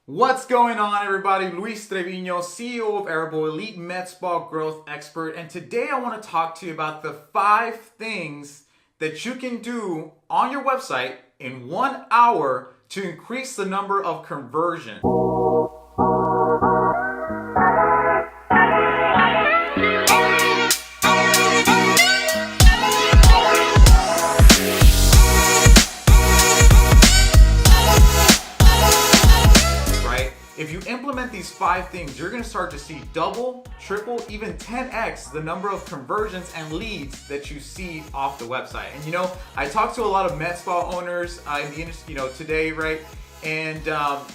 What's going on, everybody? Luis Trevino, CEO of Airable, Elite Med Spa Growth Expert, and today I want to talk to you about the 5 things that you can do on your website in 1 hour to increase the number of conversions. If you implement these 5 things, you're going to start to see double, triple, even 10x the number of conversions and leads that you see off the website. And I talk to a lot of med spa owners in the industry, today, right? And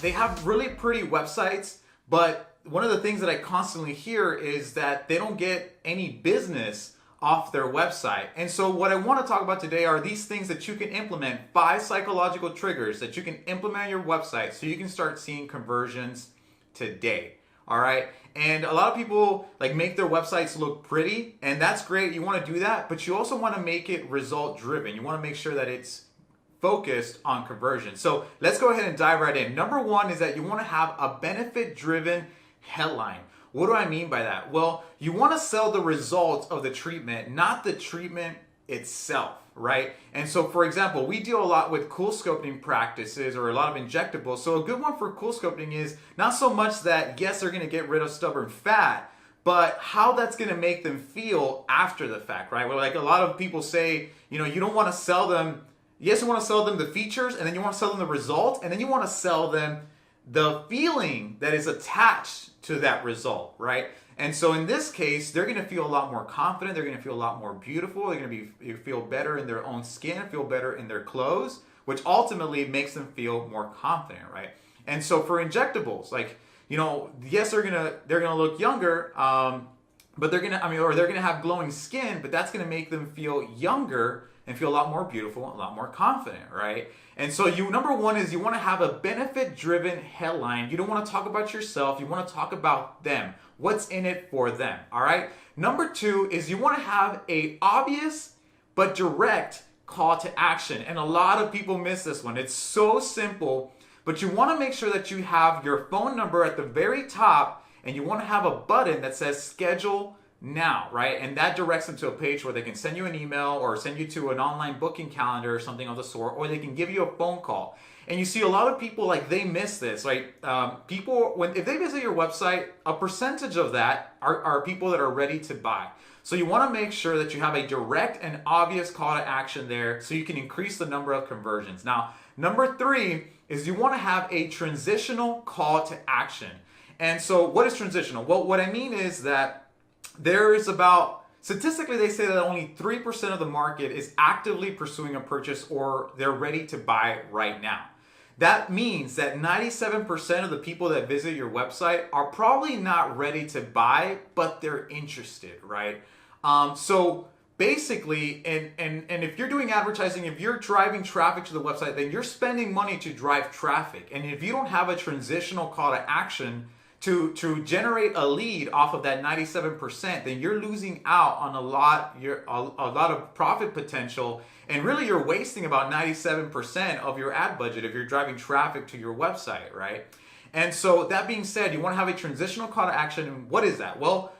they have really pretty websites, but one of the things that I constantly hear is that they don't get any business off their website. And so what I want to talk about today are these things that you can implement, 5 psychological triggers that you can implement on your website so you can start seeing conversions today. All right. And a lot of people make their websites look pretty, and that's great. You want to do that, but you also want to make it result driven. You want to make sure that it's focused on conversion. So let's go ahead and dive right in. Number 1 is that you want to have a benefit driven headline. What do I mean by that? Well, you want to sell the results of the treatment, not the treatment itself, right? And so, for example, we deal a lot with CoolSculpting practices or a lot of injectables. So a good one for CoolSculpting is not so much that, yes, they're going to get rid of stubborn fat, but how that's going to make them feel after the fact, right? Where a lot of people say, you don't want to sell them. Yes, you want to sell them the features, and then you want to sell them the result, and then you want to sell them the feeling that is attached to that result, right? And so in this case, they're going to feel a lot more confident. They're going to feel a lot more beautiful. They're going to feel better in their own skin, feel better in their clothes, which ultimately makes them feel more confident, right? And so for injectables, yes, they're gonna look younger, but they're gonna have glowing skin, but that's gonna make them feel younger and feel a lot more beautiful, a lot more confident, right? And so number 1 is you want to have a benefit-driven headline. You don't want to talk about yourself. You want to talk about them. What's in it for them, all right? Number 2 is you want to have a obvious but direct call to action. And a lot of people miss this one. It's so simple, but you want to make sure that you have your phone number at the very top, and you want to have a button that says schedule now, right? And that directs them to a page where they can send you an email or send you to an online booking calendar or something of the sort, or they can give you a phone call. And you see a lot of people, they miss this, right? If they visit your website, a percentage of that are people that are ready to buy. So you want to make sure that you have a direct and obvious call to action there so you can increase the number of conversions. Now, number 3 is you want to have a transitional call to action. And so what is transitional? Well, what I mean is that statistically, they say that only 3% of the market is actively pursuing a purchase or they're ready to buy right now. That means that 97% of the people that visit your website are probably not ready to buy, but they're interested, right? So basically, and if you're doing advertising, if you're driving traffic to the website, then you're spending money to drive traffic. And if you don't have a transitional call to action to generate a lead off of that 97%, then you're losing out on a lot of profit potential, and really you're wasting about 97% of your ad budget if you're driving traffic to your website, right? And so that being said, you want to have a transitional call to action. And what is that? Well,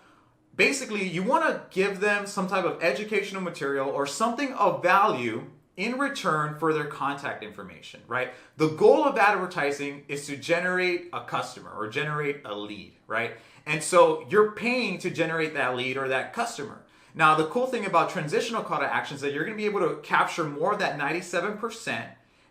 basically you want to give them some type of educational material or something of value in return for their contact information, right? The goal of advertising is to generate a customer or generate a lead, right? And so you're paying to generate that lead or that customer. Now, the cool thing about transitional call to action is that you're going to be able to capture more of that 97%.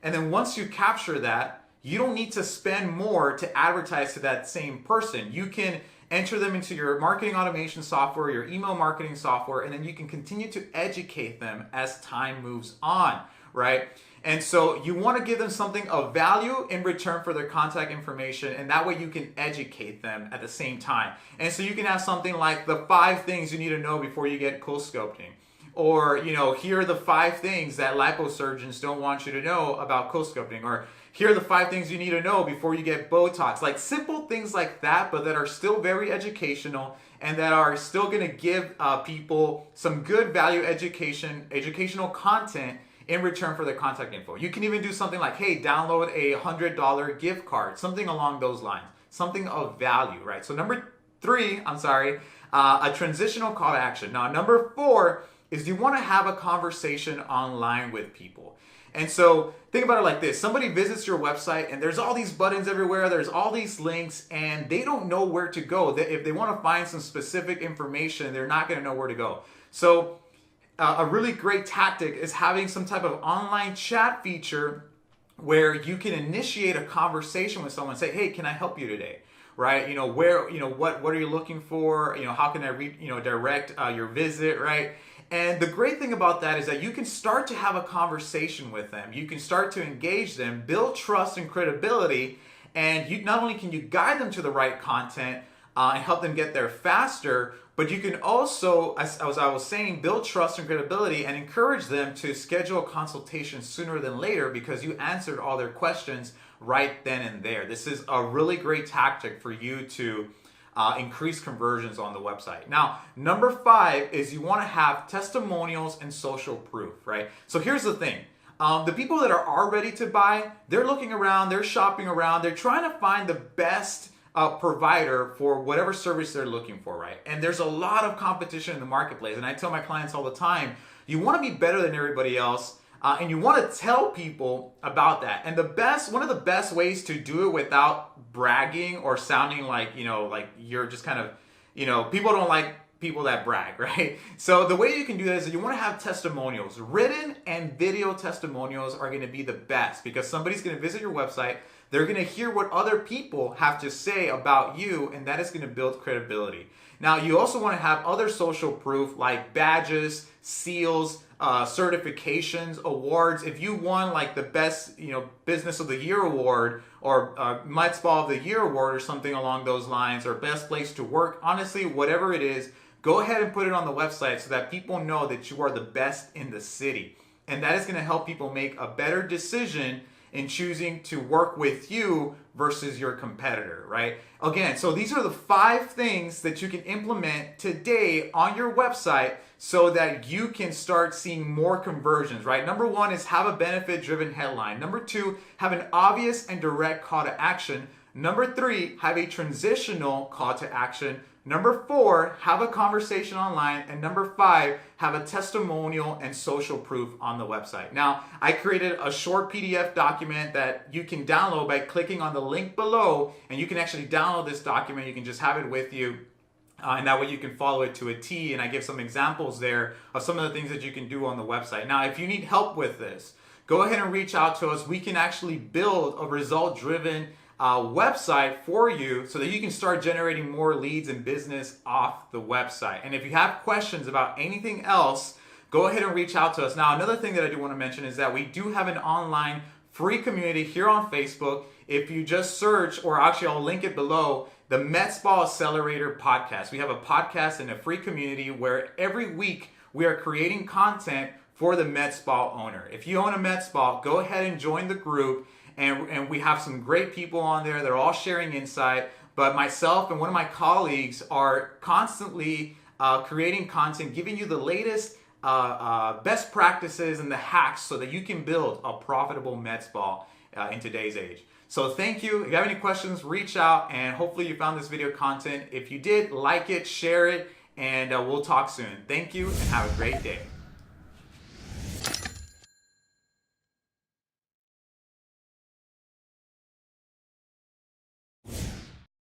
And then once you capture that, you don't need to spend more to advertise to that same person. You can enter them into your marketing automation software, your email marketing software, and then you can continue to educate them as time moves on, right? And so you want to give them something of value in return for their contact information, and that way you can educate them at the same time. And so you can have something like the 5 things you need to know before you get CoolSculpting. Or, here are the 5 things that liposurgeons don't want you to know about CoolSculpting. Or here are the 5 things you need to know before you get Botox. Simple things like that, but that are still very educational and that are still going to give people some good value educational content in return for their contact info. You can even do something like, hey, download a $100 gift card, something along those lines, something of value, right? So number 3, a transitional call to action. Now, number 4 is you want to have a conversation online with people. And so think about it like this. Somebody visits your website and there's all these buttons everywhere. There's all these links and they don't know where to go. If they want to find some specific information, they're not going to know where to go. So a really great tactic is having some type of online chat feature where you can initiate a conversation with someone and say, hey, can I help you today? Right? What are you looking for? How can I direct your visit, right? And the great thing about that is that you can start to have a conversation with them. You can start to engage them, build trust and credibility, and not only can you guide them to the right content and help them get there faster, but you can also, as I was saying, build trust and credibility and encourage them to schedule a consultation sooner than later because you answered all their questions right then and there. This is a really great tactic for you to increase conversions on the website. Now, number 5 is you want to have testimonials and social proof, right? So here's the thing. The people that are ready to buy, they're looking around, they're shopping around, they're trying to find the best provider for whatever service they're looking for, right? And there's a lot of competition in the marketplace. And I tell my clients all the time, you want to be better than everybody else. And you want to tell people about that. And one of the best ways to do it without bragging or sounding like you're just kind of, people don't like people that brag, right? So the way you can do that is that you want to have testimonials. Written and video testimonials are going to be the best because somebody's going to visit your website. They're going to hear what other people have to say about you, and that is going to build credibility. Now, you also want to have other social proof like badges, seals, certifications, awards. If you won like the best, business of the year award or Med Spa of the year award or something along those lines, or best place to work, honestly, whatever it is, go ahead and put it on the website so that people know that you are the best in the city. And that is going to help people make a better decision in choosing to work with you versus your competitor, right? Again, so these are the 5 things that you can implement today on your website so that you can start seeing more conversions, right? Number 1 is have a benefit-driven headline. Number 2, have an obvious and direct call to action. Number 3, have a transitional call to action. Number 4, have a conversation online. And number 5, have a testimonial and social proof on the website. Now, I created a short PDF document that you can download by clicking on the link below, and you can actually download this document. You can just have it with you. And that way you can follow it to a T, and I give some examples there of some of the things that you can do on the website. Now, if you need help with this, go ahead and reach out to us. We can actually build a result-driven website for you so that you can start generating more leads and business off the website. And if you have questions about anything else, go ahead and reach out to us. Now, another thing that I do want to mention is that we do have an online free community here on Facebook. If you just search, or actually I'll link it below, the Med Spa Accelerator podcast. We have a podcast and a free community where every week we are creating content for the med spa owner. If you own a med spa, go ahead and join the group. And we have some great people on there. They're all sharing insight. But myself and one of my colleagues are constantly creating content, giving you the latest best practices and the hacks so that you can build a profitable med spa in today's age. So thank you. If you have any questions, reach out, and hopefully you found this video content. If you did, like it, share it, and we'll talk soon. Thank you, and have a great day.